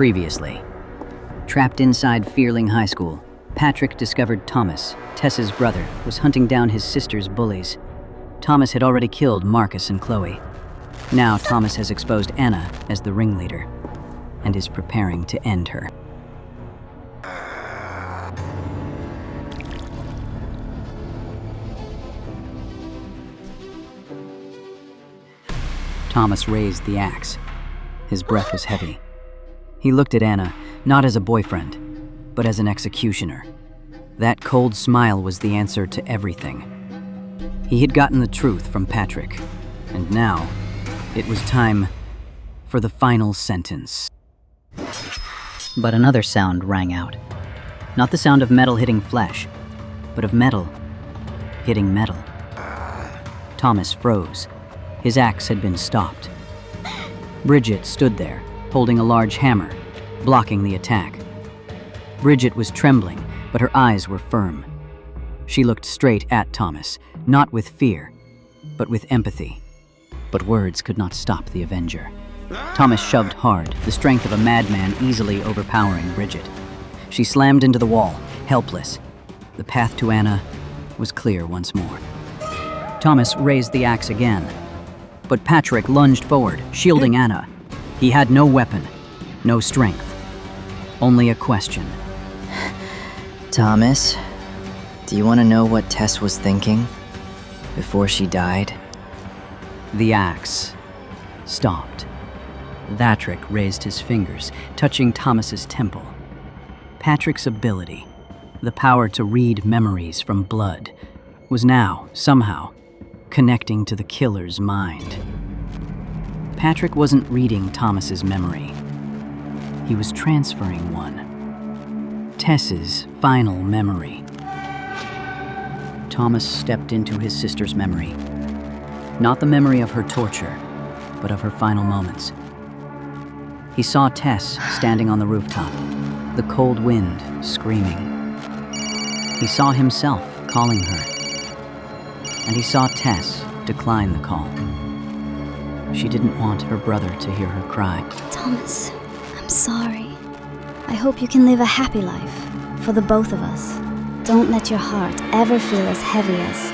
Previously. Trapped inside Fearling High School, Patrick discovered Thomas, Tess's brother, was hunting down his sister's bullies. Thomas had already killed Marcus and Chloe. Now Thomas has exposed Anna as the ringleader and is preparing to end her. Thomas raised the axe. His breath was heavy. He looked at Anna, not as a boyfriend, but as an executioner. That cold smile was the answer to everything. He had gotten the truth from Patrick, and now it was time for the final sentence. But another sound rang out. Not the sound of metal hitting flesh, but of metal hitting metal. Thomas froze. His axe had been stopped. Bridget stood there, holding a large hammer, blocking the attack. Bridget was trembling, but her eyes were firm. She looked straight at Thomas, not with fear, but with empathy. But words could not stop the Avenger. Thomas shoved hard, the strength of a madman easily overpowering Bridget. She slammed into the wall, helpless. The path to Anna was clear once more. Thomas raised the axe again, but Patrick lunged forward, shielding Anna. He had no weapon, no strength, only a question. Thomas, do you want to know what Tess was thinking before she died? The axe stopped. Patrick raised his fingers, touching Thomas's temple. Patrick's ability, the power to read memories from blood, was now, somehow, connecting to the killer's mind. Patrick wasn't reading Thomas's memory. He was transferring one. Tess's final memory. Thomas stepped into his sister's memory. Not the memory of her torture, but of her final moments. He saw Tess standing on the rooftop, the cold wind screaming. He saw himself calling her. And he saw Tess decline the call. She didn't want her brother to hear her cry. Thomas, I'm sorry. I hope you can live a happy life for the both of us. Don't let your heart ever feel as heavy as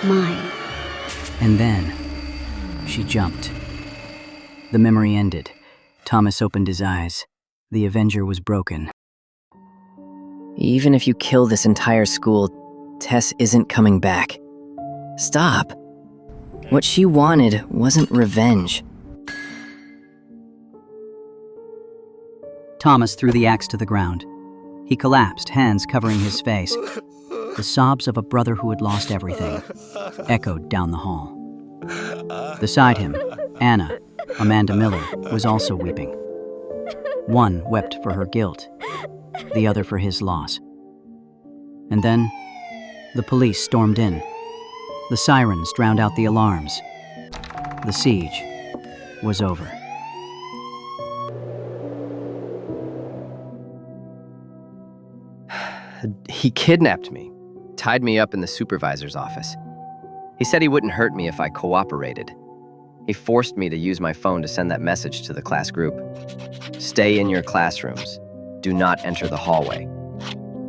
mine. And then she jumped. The memory ended. Thomas opened his eyes. The Avenger was broken. Even if you kill this entire school, Tess isn't coming back. Stop. What she wanted wasn't revenge. Thomas threw the axe to the ground. He collapsed, hands covering his face. The sobs of a brother who had lost everything echoed down the hall. Beside him, Anna, Amanda Miller, was also weeping. One wept for her guilt, the other for his loss. And then, the police stormed in. The sirens drowned out the alarms. The siege was over. He kidnapped me, tied me up in the supervisor's office. He said he wouldn't hurt me if I cooperated. He forced me to use my phone to send that message to the class group. Stay in your classrooms. Do not enter the hallway.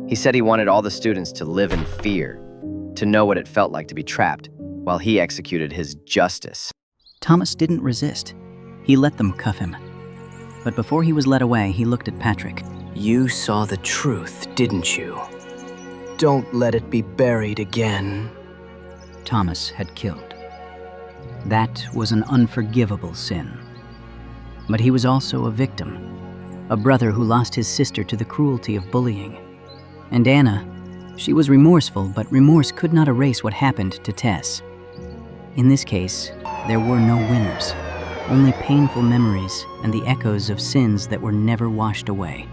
He said he wanted all the students to live in fear, to know what it felt like to be trapped, while he executed his justice. Thomas didn't resist. He let them cuff him. But before he was led away, he looked at Patrick. You saw the truth, didn't you? Don't let it be buried again. Thomas had killed. That was an unforgivable sin. But he was also a victim, a brother who lost his sister to the cruelty of bullying. And Anna, she was remorseful, but remorse could not erase what happened to Tess. In this case, there were no winners, only painful memories and the echoes of sins that were never washed away.